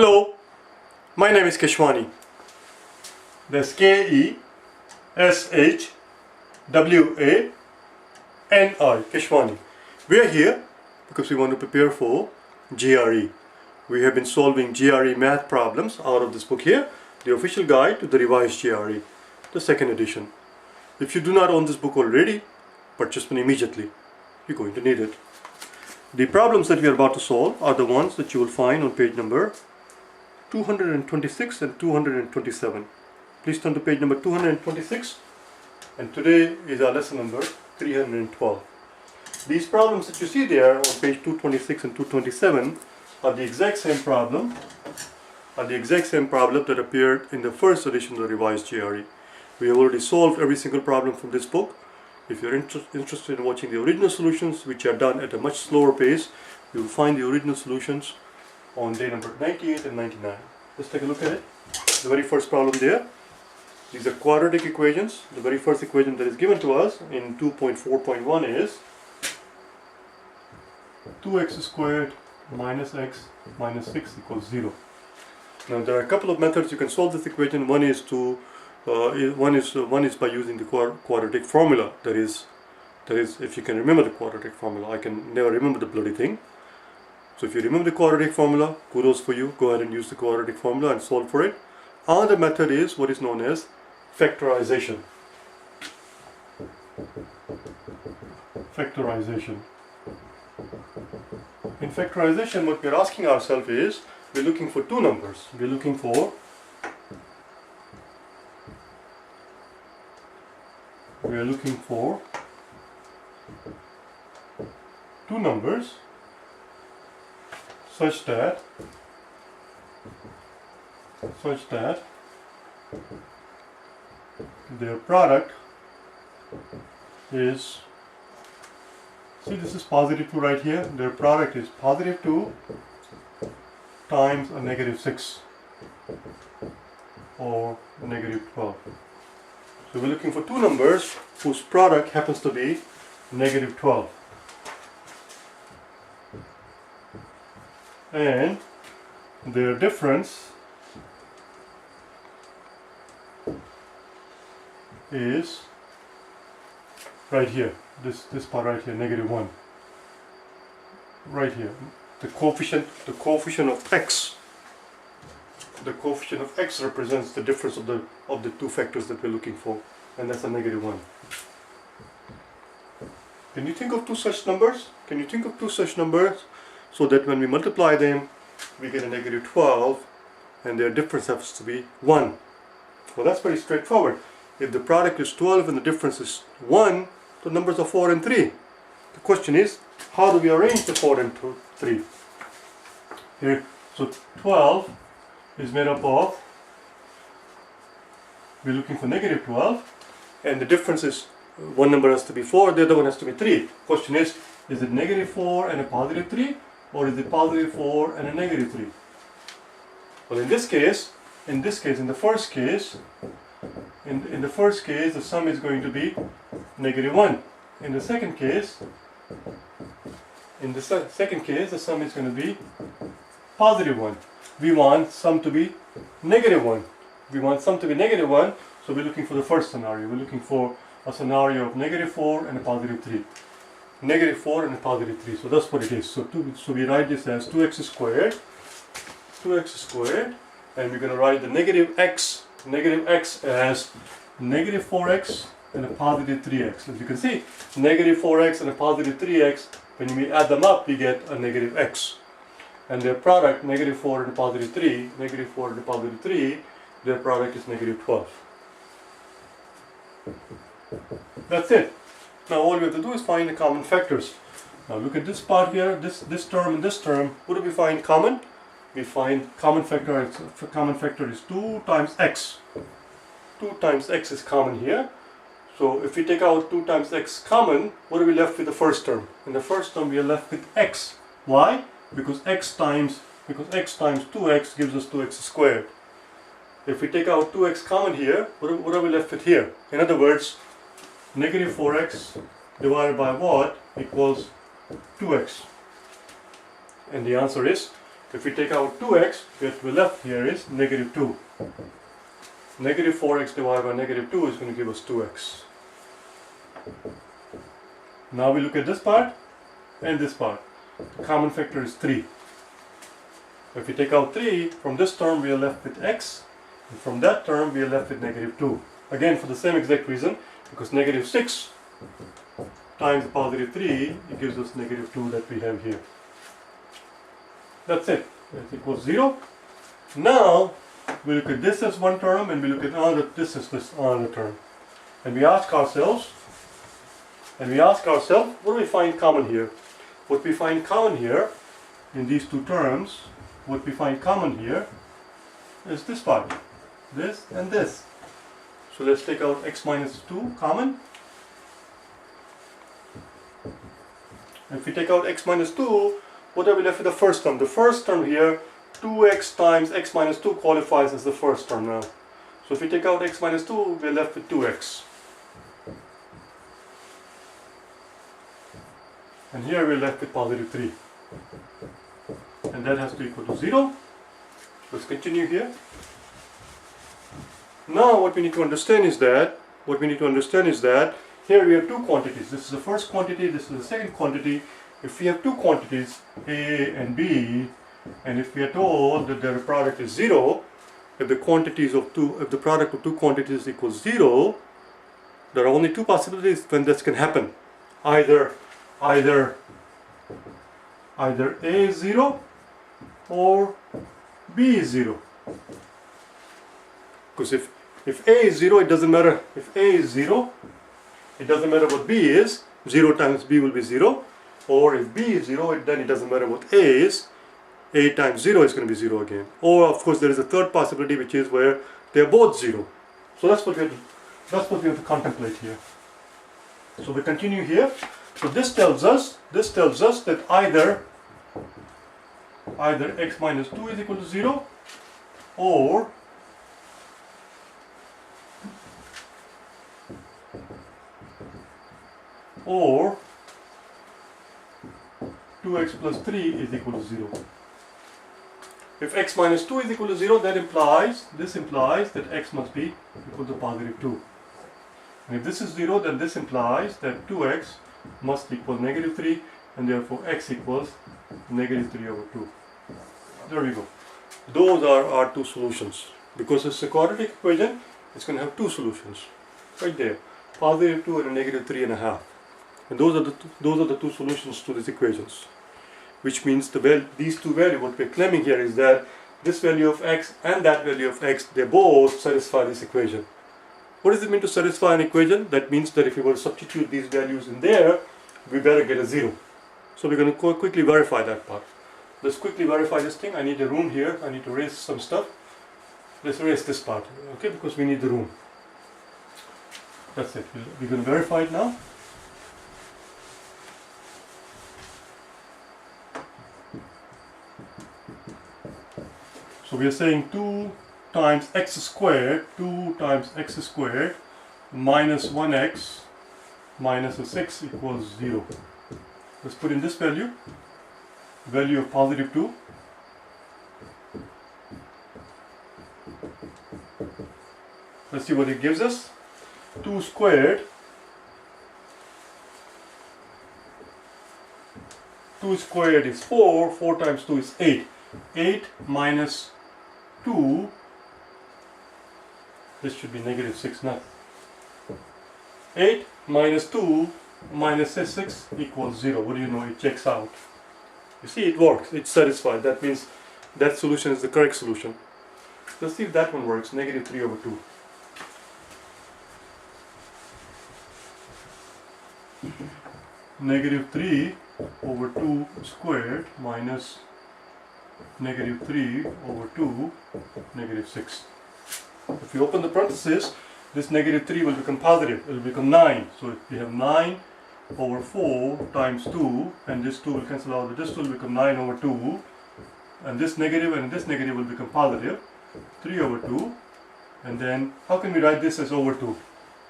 Hello, my name is Keshwani. That's K-E-S-H-W-A-N-I, Keshwani. We are here because we want to prepare for GRE. We have been solving GRE math problems out of this book here, the official guide to the revised GRE, the second edition. If you do not own this book already, purchase one immediately. You're going to need it. The problems that we are about to solve are the ones that you will find on page number 226 and 227. Please turn to page number 226, and today is our lesson number 312. These problems that you see there on page 226 and 227 are the exact same problem that appeared in the first edition of the revised GRE. We have already solved every single problem from this book. If you're interested in watching the original solutions, which are done at a much slower pace, you will find the original solutions on day number 98 and 99. Let's take a look at it. The very first problem there. These are quadratic equations. The very first equation that is given to us in 2.4.1 is 2x squared minus x minus 6 equals 0. Now there are a couple of methods you can solve this equation. One is by using the quadratic formula. That is, if you can remember the quadratic formula. I can never remember the bloody thing. So if you remember the quadratic formula, kudos for you. Go ahead and use the quadratic formula and solve for it. Another method is what is known as factorization. Factorization. In factorization, what we are asking ourselves is, we're looking for two numbers. We're looking for two numbers such that their product is, see, this is positive 2 right here. Their product is positive 2 times a negative 6 or negative 12. So we're looking for two numbers whose product happens to be negative 12. And their difference is right here. This part right here, negative 1. Right here. The coefficient of x. The coefficient of x represents the difference of the two factors that we're looking for, and that's a negative 1. Can you think of two such numbers? Can you think of two such numbers so that when we multiply them, we get a negative 12, and their difference happens to be 1? Well, that's very straightforward. If the product is 12 and the difference is 1, the numbers are 4 and 3. The question is, how do we arrange the 4 and 3? Here, so 12 is made up of, we're looking for negative 12, and the difference is one number has to be 4, the other one has to be 3. Question is it negative 4 and a positive 3, or is it positive 4 and a negative 3? Well, in the first case, the sum is going to be negative 1. In the second case, the sum is going to be positive 1. We want sum to be negative 1. So we're looking for the first scenario. We're looking for a scenario of negative 4 and a positive 3. Negative 4 and a positive 3. So that's what it is. So we write this as 2x squared, and we're going to write the negative x as negative 4x and a positive 3x. As you can see, negative 4x and a positive 3x, when we add them up, we get a negative x. And their product, negative 4 and a positive 3, their product is negative 12. That's it. Now all we have to do is find the common factors. Now look at this part here, this term and this term. What do we find common? We find common factor is 2 times x. 2 times x is common here. So if we take out 2 times x common, what are we left with the first term? In the first term we are left with x. Why? Because x times 2x gives us 2x squared. If we take out 2x common here, what are we left with here? In other words, negative 4x divided by what equals 2x? And the answer is If we take out 2x, what we're left here is negative 2. Negative 4x divided by negative 2 is going to give us 2x. Now we look at this part and this part. The common factor is 3. If we take out 3, from this term we are left with x, and from that term we are left with negative 2. Again, for the same exact reason, because negative 6 times positive 3, it gives us negative 2 that we have here. That's it. That equals 0. Now, we look at this as one term, and we look at this as another term. And we ask ourselves, what do we find common here? What we find common here, in these two terms, what we find common here is this part. This and this. So let's take out x minus 2 common. If we take out x minus 2, what are we left with the first term? The first term here, 2x times x minus 2 qualifies as the first term now. So if we take out x minus 2, we're left with 2x. And here we're left with positive 3. And that has to equal to 0. Let's continue here. Now what we need to understand is that, here we have two quantities. This is the first quantity, this is the second quantity. If we have two quantities, A and B, and if we are told that their product is 0, if the product of two quantities equals 0, there are only two possibilities when this can happen. Either A is 0 or B is 0. Because if A is 0, it doesn't matter. If A is 0, it doesn't matter what B is. 0 times B will be 0. Or if B is 0, then it doesn't matter what A is. A times 0 is going to be 0 again. Or of course there is a third possibility, which is where they are both 0. So that's what we have to contemplate here. So we continue here. So this tells us that either x minus 2 is equal to 0 or or 2x plus 3 is equal to 0. If x minus 2 is equal to 0, this implies that x must be equal to positive 2. And if this is 0, then this implies that 2x must equal negative 3, and therefore x equals negative 3 over 2. There we go. Those are our two solutions. Because it's a quadratic equation, it's going to have two solutions. Right there. Positive 2 and a negative 3.5. And those are the two solutions to these equations. Which means these two values, what we're claiming here is that this value of x and that value of x, they both satisfy this equation. What does it mean to satisfy an equation? That means that if we were to substitute these values in there, we better get a 0. So we're going to quickly verify that part. Let's quickly verify this thing. I need a room here. I need to erase some stuff. Let's erase this part, okay, because we need the room. That's it. We're going to verify it now. So we are saying 2 times x squared minus 1x minus a 6 equals 0. Let's put in this value of positive 2. Let's see what it gives us. 2 squared. 2 squared is 4. 4 times 2 is 8. 8 minus 2. This should be negative 6 now. 8 minus 2 minus 6 equals 0. What do you know? It checks out. You see, it works. It's satisfied. That means that solution is the correct solution. Let's see if that one works. Negative 3 over 2. Negative 3 over 2 squared minus negative 3 over 2, negative 6. If we open the parentheses, this negative 3 will become positive. It will become 9. So if we have 9 over 4 times 2, and this 2 will cancel out with this 2 will become 9 over 2, and this negative will become positive, 3 over 2. And then how can we write this as over 2?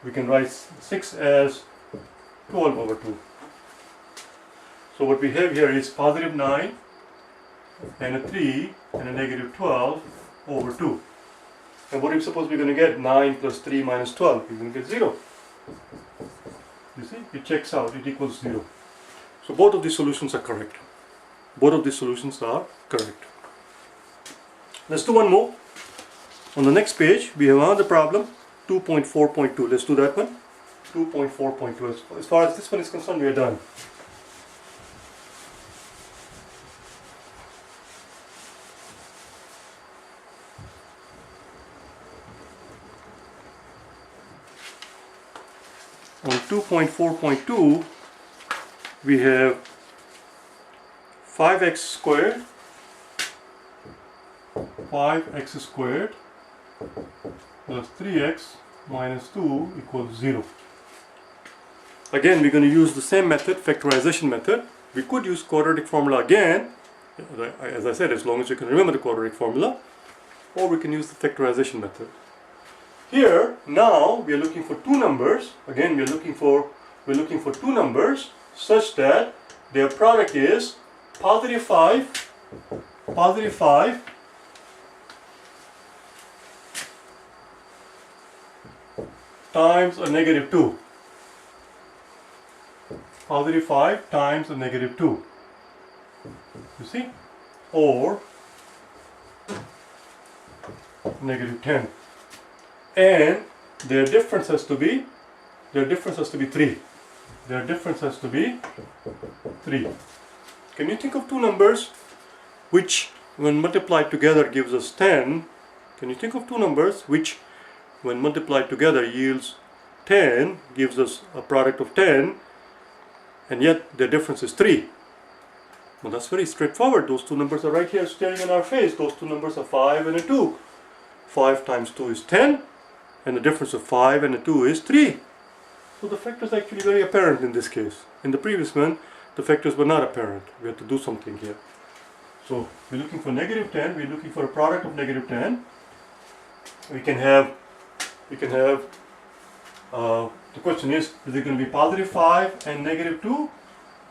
We can write 6 as 12 over 2. So what we have here is positive 9 and a 3 and a negative 12 over 2. And what are you supposed we're going to get? 9 plus 3 minus 12. You're going to get 0. You see, it checks out, it equals 0. So both of these solutions are correct. Both of these solutions are correct. Let's do one more. On the next page, we have another problem, 2.4.2. Let's do that one. 2.4.2. As far as this one is concerned, we are done. On 2.4.2, we have 5x squared plus 3x minus 2 equals 0. Again, we're going to use the same method, factorization method. We could use quadratic formula again, as I said, as long as you can remember the quadratic formula, or we can use the factorization method. Here, now we are looking for two numbers. Again, we're looking for two numbers such that their product is positive 5 times a negative 2. Positive 5 times a negative 2. You see? Or negative 10. And their difference has to be 3. Their difference has to be 3. Can you think of two numbers which when multiplied together gives us 10? Can you think of two numbers which when multiplied together yields 10, gives us a product of 10, and yet their difference is 3? Well, that's very straightforward. Those two numbers are right here staring in our face. Those two numbers are 5 and a 2. 5 times 2 is 10, and the difference of 5 and a 2 is 3. So the factor is actually very apparent in this case. In the previous one, the factors were not apparent. We had to do something here. So we're looking for negative 10. We're looking for a product of negative 10. We can have the question is it going to be positive 5 and negative 2,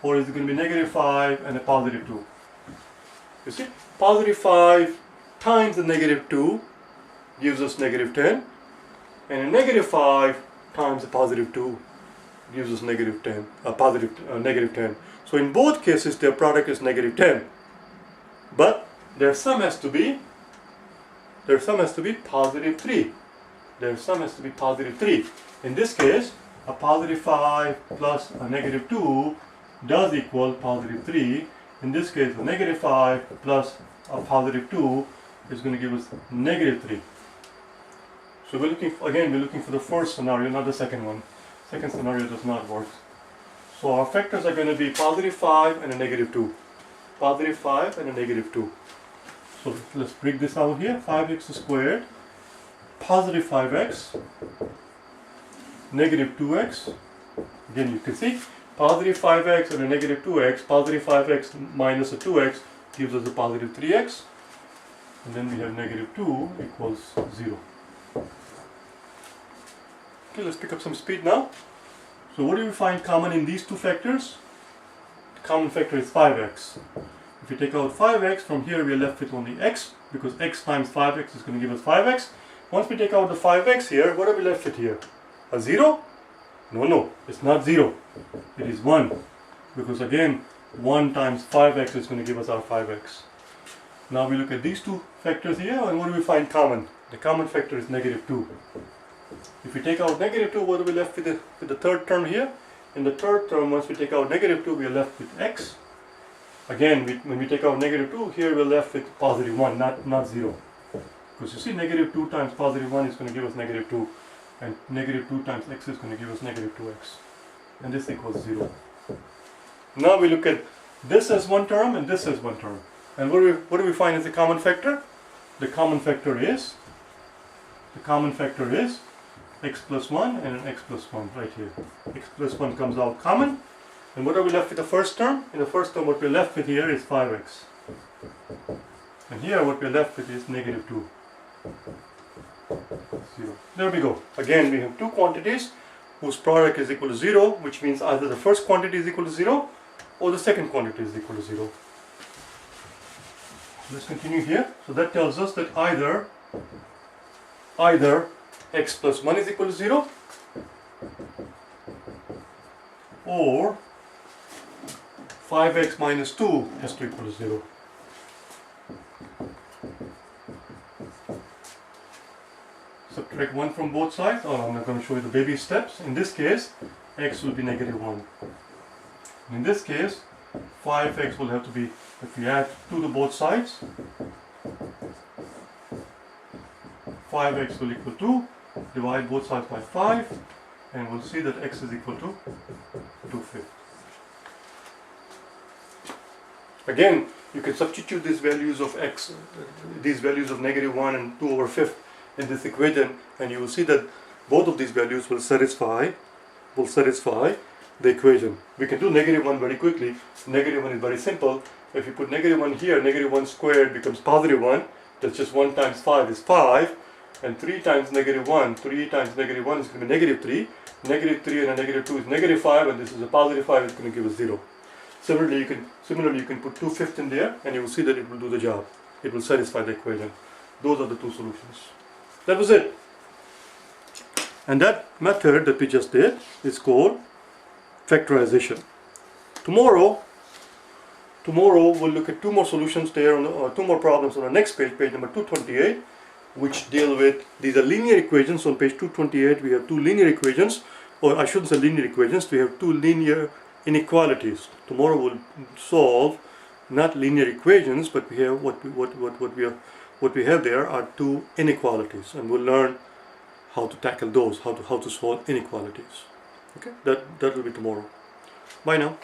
or is it going to be negative 5 and a positive 2? You see, positive 5 times the negative 2 gives us negative 10, and a negative 5 times the positive 2 gives us negative 10. Negative 10. So in both cases, their product is negative 10, but their sum has to be positive 3. Their sum has to be positive 3. In this case, a positive 5 plus a negative 2 does equal positive 3. In this case, a negative 5 plus a positive 2 is going to give us negative 3. So we're looking for the first scenario, not the second one. Second scenario does not work. So our factors are going to be positive 5 and a negative 2. Positive 5 and a negative 2. So let's break this out here. 5x squared, positive 5x, negative 2x. Again, you can see positive 5x and a negative 2x. Positive 5x minus a 2x gives us a positive 3x. And then we have negative 2 equals 0. Okay, let's pick up some speed now. So what do we find common in these two factors? The common factor is 5x. If we take out 5x, from here we are left with only x, because x times 5x is going to give us 5x. Once we take out the 5x here, what are we left with here? A 0? No, it's not 0. It is 1. Because again, 1 times 5x is going to give us our 5x. Now we look at these two factors here, and what do we find common? The common factor is negative 2. If we take out negative 2, what are we left with the third term here? In the third term, once we take out negative 2, we are left with x. Again, when we take out negative 2, here we're left with positive 1, not 0. Because you see, negative 2 times positive 1 is going to give us negative 2. And negative 2 times x is going to give us negative 2x. And this equals 0. Now we look at this as one term and this as one term. And what do we find as the common factor? The common factor is x plus 1 and an x plus 1 right here. X plus 1 comes out common. And what are we left with the first term? In the first term, what we're left with here is 5x. And here what we're left with is negative 2. 0. There we go. Again, we have two quantities whose product is equal to 0, which means either the first quantity is equal to 0 or the second quantity is equal to 0. let's continue here. So that tells us that either x plus 1 is equal to 0 or 5x minus 2 has to equal to 0. Subtract 1 from both sides. Oh, I'm not going to show you the baby steps. In this case, x will be negative 1. In this case, 5x will have to be, if we add 2 to both sides, 5x will equal 2, divide both sides by 5, and we'll see that x is equal to 2/5. Again, you can substitute these values of x, these values of negative 1 and 2/5 in this equation, and you will see that both of these values will satisfy the equation. We can do negative 1 very quickly. Negative 1 is very simple. If you put negative 1 here, negative 1 squared becomes positive 1. That's just 1 times 5 is 5. And 3 times negative 1, 3 times negative 1 is going to be negative 3. Negative 3 and a negative 2 is negative 5, and this is a positive 5, it's going to give us 0. Similarly, you can put 2/5 in there, and you will see that it will do the job. It will satisfy the equation. Those are the two solutions. That was it. And that method that we just did is called factorization. Tomorrow we'll look at 2 more solutions there, or 2 more problems on the next page, page number 228, which deal with, these are linear equations. On page 228 we have 2 linear equations, or I shouldn't say linear equations, we have 2 linear inequalities. Tomorrow we'll solve not linear equations, but we have what we have there are 2 inequalities, and we'll learn how to tackle those, how to solve inequalities. Okay, that will be tomorrow. Bye now.